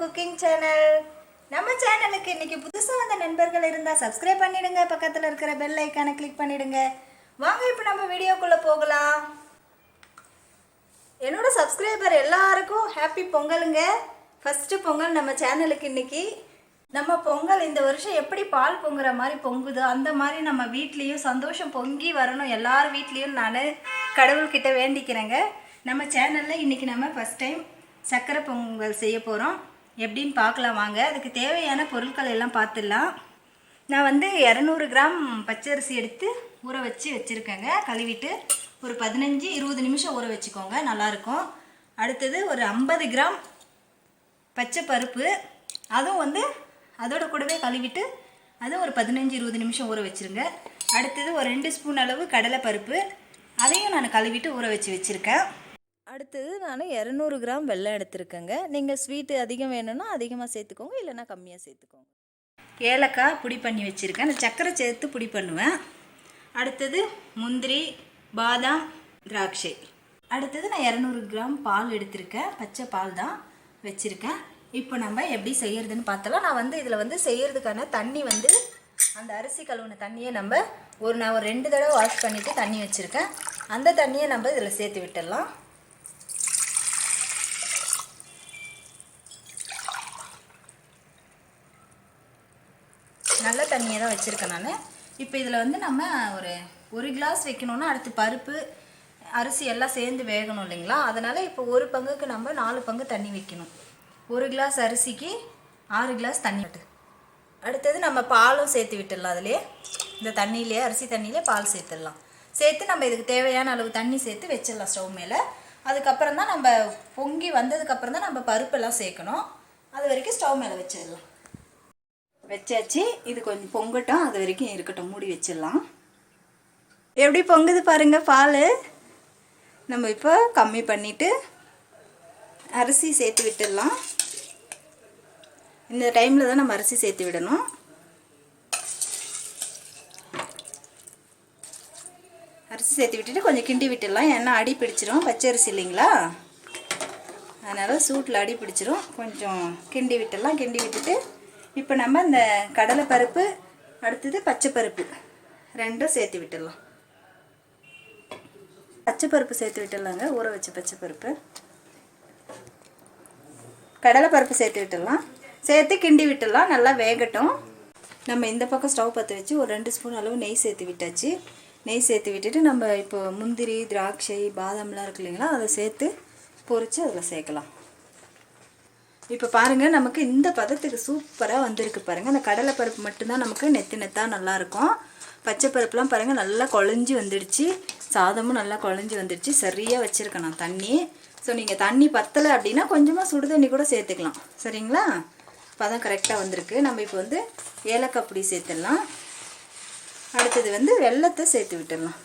Cooking channel. நம்ம சேனலுக்கு இன்னைக்கு புதுசாக வந்த நண்பர்கள் இருந்தால் சப்ஸ்கிரைப் பண்ணிடுங்க, பக்கத்தில் இருக்கிற பெல் ஐக்கானை கிளிக் பண்ணிடுங்க. வாங்க இப்போ நம்ம வீடியோக்குள்ளே போகலாம். என்னோட சப்ஸ்கிரைபர் எல்லாருக்கும் ஹாப்பி பொங்கலுங்க. ஃபஸ்ட்டு பொங்கல் நம்ம சேனலுக்கு இன்னைக்கு. நம்ம பொங்கல் இந்த வருஷம் எப்படி பால் பொங்குற மாதிரி பொங்குதோ அந்த மாதிரி நம்ம வீட்லேயும் சந்தோஷம் பொங்கி வரணும். எல்லார் வீட்லேயும் நான் கடவுள்கிட்ட வேண்டிக்கிறேங்க. நம்ம சேனலில் இன்றைக்கி நம்ம ஃபஸ்ட் டைம் சக்கரை பொங்கல் செய்ய போகிறோம். எப்படின்னு பார்க்கலாம் வாங்க. அதுக்கு தேவையான பொருட்கள் எல்லாம் பார்த்துடலாம். நான் 200 கிராம் பச்சரிசி எடுத்து ஊற வச்சுருக்கேங்க. கழுவிட்டு ஒரு 15-20 நிமிஷம் ஊற வச்சுக்கோங்க, நல்லாயிருக்கும். அடுத்தது ஒரு 50 கிராம் பச்சை பருப்பு, அதுவும் அதோட கூடவே கழுவிட்டு அதுவும் ஒரு 15-20 நிமிஷம் ஊற வச்சுருங்க. அடுத்தது ஒரு 2 ஸ்பூன் அளவு கடலை பருப்பு, அதையும் நான் கழுவிட்டு ஊற வச்சுருக்கேன். அடுத்தது நான் 200 கிராம் வெல்லம் எடுத்துருக்கேங்க. நீங்கள் ஸ்வீட்டு அதிகம் வேணும்னா அதிகமாக சேர்த்துக்கோங்க, இல்லைன்னா கம்மியாக சேர்த்துக்கோங்க. ஏலக்காய் பொடி பண்ணி வச்சுருக்கேன். நான் சர்க்கரை சேர்த்து பொடி பண்ணுவேன். அடுத்தது முந்திரி, பாதாம், திராட்சை. அடுத்தது நான் 200 கிராம் பால் எடுத்திருக்கேன். பச்சை பால் தான் வச்சுருக்கேன். இப்போ நம்ம எப்படி செய்யறதுன்னு பார்த்தலாம். நான் இதில் செய்யறதுக்கான தண்ணி அந்த அரிசி கழுவுன தண்ணியை நான் ஒரு 2 தடவை வாஷ் பண்ணிவிட்டு தண்ணி வச்சுருக்கேன். அந்த தண்ணியை நம்ம இதில் சேர்த்து விட்டுடலாம். நல்ல தண்ணியை தான் வச்சுருக்கேன் நான். இப்போ இதில் நம்ம ஒரு கிளாஸ் வைக்கணுன்னா அடுத்து பருப்பு அரிசி எல்லாம் சேர்ந்து வேகணும் இல்லைங்களா? அதனால் இப்போ ஒரு பங்குக்கு நம்ம 4 பங்கு தண்ணி வைக்கணும். ஒரு கிளாஸ் அரிசிக்கு 6 கிளாஸ் தண்ணி விட்டு அடுத்தது நம்ம பாலும் சேர்த்து விட்டுடலாம். அதிலே இந்த தண்ணியிலே அரிசி தண்ணியிலே பால் சேர்த்துடலாம். சேர்த்து நம்ம இதுக்கு தேவையான அளவு தண்ணி சேர்த்து வச்சிடலாம் ஸ்டவ் மேலே. அதுக்கப்புறம் தான் நம்ம பொங்கி வந்ததுக்கப்புறம் தான் நம்ம பருப்பெல்லாம் சேர்க்கணும். அது வரைக்கும் ஸ்டவ் மேலே வச்சிடலாம். வச்சாச்சு. இது கொஞ்சம் பொங்கட்டும், அது வரைக்கும் இருக்கட்டும், மூடி வச்சிடலாம். எப்படி பொங்குது பாருங்கள் பால். நம்ம இப்போ கம்மி பண்ணிவிட்டு அரிசி சேர்த்து விட்டுடலாம். இந்த டைமில் தான் நம்ம அரிசி சேர்த்து விடணும். அரிசி சேர்த்து விட்டுட்டு கொஞ்சம் கிண்டி விட்டுடலாம். ஏன்னா அடி பிடிச்சிரும், பச்சை அரிசி இல்லைங்களா? அதனால் சூட்டில் அடி பிடிச்சிரும். கொஞ்சம் கிண்டி விட்டுடலாம். கிண்டி விட்டுட்டு இப்போ நம்ம இந்த கடலை பருப்பு அடுத்தது பச்சை பருப்பு ரெண்டும் சேர்த்து விட்டுடலாம். பச்சை பருப்பு சேர்த்து விட்டுடலாங்க, ஊற வச்ச பச்சை பருப்பு. கடலை பருப்பு சேர்த்து விட்டுடலாம். சேர்த்து கிண்டி விட்டுடலாம், நல்லா வேகட்டும். நம்ம இந்த பக்கம் ஸ்டவ் பற்ற வச்சு ஒரு 2 ஸ்பூன் அளவு நெய் சேர்த்து விட்டாச்சு. நெய் சேர்த்து விட்டுட்டு நம்ம இப்போ முந்திரி, திராட்சை, பாதாம்லாம் இருக்கு இல்லைங்களா, அதை சேர்த்து பொரித்து அதில் சேர்க்கலாம். இப்போ பாருங்கள், நமக்கு இந்த பதத்துக்கு சூப்பராக வந்திருக்கு பாருங்கள். அந்த கடலை பருப்பு மட்டும்தான் நமக்கு நெத்தாக நல்லாயிருக்கும். பச்சை பருப்புலாம் பாருங்கள் நல்லா குழஞ்சி வந்துடுச்சு. சாதமும் நல்லா குழஞ்சி வந்துடுச்சு. சரியாக வச்சுருக்கேன் நான் தண்ணி. ஸோ நீங்கள் தண்ணி பத்தலை அப்படின்னா கொஞ்சமாக சுடு தண்ணி கூட சேர்த்துக்கலாம், சரிங்களா? பதம் கரெக்டாக வந்திருக்கு. நம்ம இப்போ ஏலக்காய் பொடி சேர்த்துடலாம். அடுத்தது வெல்லத்தை சேர்த்து விட்டுடலாம்.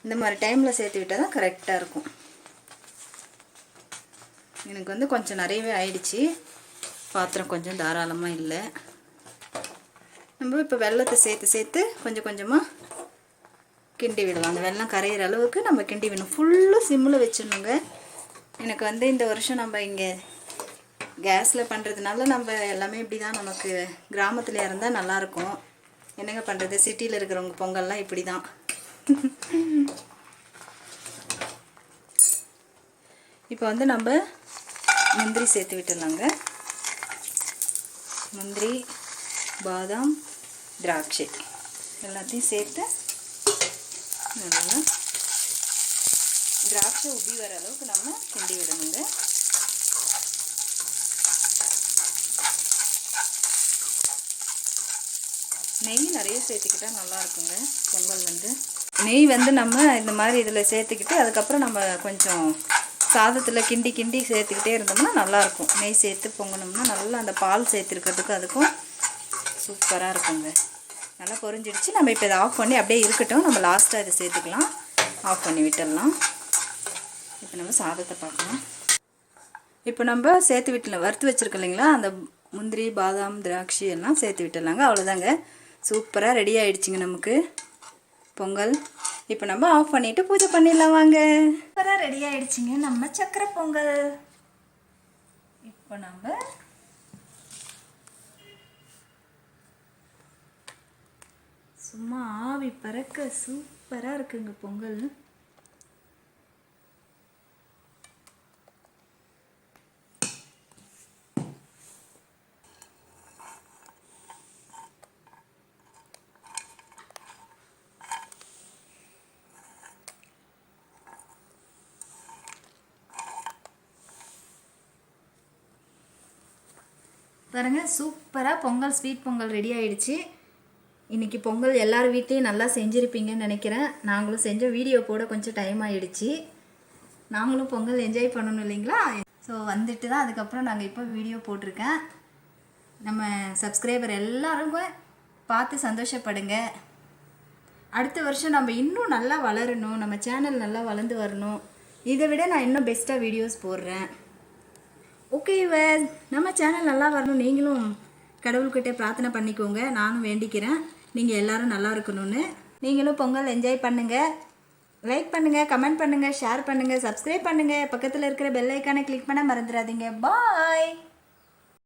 இந்த மாதிரி டைமில் சேர்த்து விட்டால் தான் கரெக்டாக இருக்கும். எனக்கு கொஞ்சம் நிறையவே ஆயிடுச்சு, பாத்திரம் கொஞ்சம் தாராளமாக இல்லை. நம்ம இப்போ வெல்லத்தை சேர்த்து கொஞ்சம் கொஞ்சமாக கிண்டி விடலாம். அந்த வெல்லம் கரையிற அளவுக்கு நம்ம கிண்டி விடணும். ஃபுல்லும் சிம்மில் வச்சிடணுங்க. எனக்கு இந்த வருஷம் நம்ம இங்கே கேஸில் பண்ணுறதுனால நம்ம எல்லாமே இப்படி தான். நமக்கு கிராமத்தில் இருந்தால் நல்லாயிருக்கும். என்னங்க பண்ணுறது, சிட்டியில் இருக்கிறவங்க பொங்கல்லாம் இப்படி தான். இப்போ நம்ம முந்திரி சேர்த்து விட்டுடலாங்க. முந்திரி, பாதாம், திராட்சை எல்லாத்தையும் சேர்த்து நல்லா திராட்சை உப்பி வர அளவுக்கு நம்ம கிண்டி விடணுங்க. நெய் நிறைய சேர்த்துக்கிட்டால் நல்லா இருக்குங்க பொங்கல். நெய் நம்ம இந்த மாதிரி இதில் சேர்த்துக்கிட்டு அதுக்கப்புறம் நம்ம கொஞ்சம் சாதத்தில் கிண்டி சேர்த்துக்கிட்டே இருந்தோம்னா நல்லாயிருக்கும். நெய் சேர்த்து பொங்கணும்னா நல்லா அந்த பால் சேர்த்துருக்கிறதுக்கு அதுக்கும் சூப்பராக இருக்குங்க. நல்லா பொரிஞ்சிடுச்சு. நம்ம இப்போ இதை ஆஃப் பண்ணி அப்படியே இருக்கட்டும். நம்ம லாஸ்ட்டாக இதை சேர்த்துக்கலாம். ஆஃப் பண்ணி விட்டுடலாம். இப்போ நம்ம சாதத்தை பார்க்கலாம். இப்போ நம்ம சேர்த்து விட்டுலாம், வறுத்து வச்சுருக்கோம் இல்லைங்களா, அந்த முந்திரி, பாதாம், திராட்சை எல்லாம் சேர்த்து விட்டுடலாங்க. அவ்வளோதாங்க, சூப்பராக ரெடி ஆகிடுச்சிங்க நமக்கு பொங்கல். இப்போ நம்ம ஆஃப் பண்ணிவிட்டு பூஜை பண்ணிடலாம் வாங்க. சூப்பராக ரெடி ஆகிடுச்சிங்க நம்ம சக்கரை பொங்கல். இப்போ நம்ம ஆவி பறக்க சூப்பராக இருக்குங்க பொங்கல். பாருங்க, சூப்பராக பொங்கல் ஸ்வீட் பொங்கல் ரெடி ஆயிடுச்சு. இன்றைக்கி பொங்கல் எல்லார் வீட்லேயும் நல்லா செஞ்சுருப்பீங்கன்னு நினைக்கிறேன். நாங்களும் செஞ்ச வீடியோ போட கொஞ்சம் டைம் ஆகிடுச்சு. நாங்களும் பொங்கல் என்ஜாய் பண்ணணும் இல்லைங்களா? ஸோ வந்துட்டு தான் அதுக்கப்புறம் நாங்கள் இப்போ வீடியோ போட்டிருக்கேன். நம்ம சப்ஸ்கிரைபர் எல்லாருமே பார்த்து சந்தோஷப்படுங்க. அடுத்த வருஷம் நம்ம இன்னும் நல்லா வளரணும், நம்ம சேனல் நல்லா வளர்ந்து வரணும். இதை விட நான் இன்னும் பெஸ்ட்டாக வீடியோஸ் போடுறேன். ஓகே வேர், நம்ம சேனல் நல்லா வரணும். நீங்களும் கடவுள்கிட்ட பிரார்த்தனை பண்ணிக்கோங்க. நானும் வேண்டிக்கிறேன் நீங்கள் எல்லோரும் நல்லா இருக்கணும்னு. நீங்களும் பொங்கல் என்ஜாய் பண்ணுங்கள். லைக் பண்ணுங்கள், கமெண்ட் பண்ணுங்கள், ஷேர் பண்ணுங்கள், சப்ஸ்கிரைப் பண்ணுங்கள். பக்கத்தில் இருக்கிற பெல் ஐக்கானை கிளிக் பண்ண மறந்துடாதீங்க. பாய்.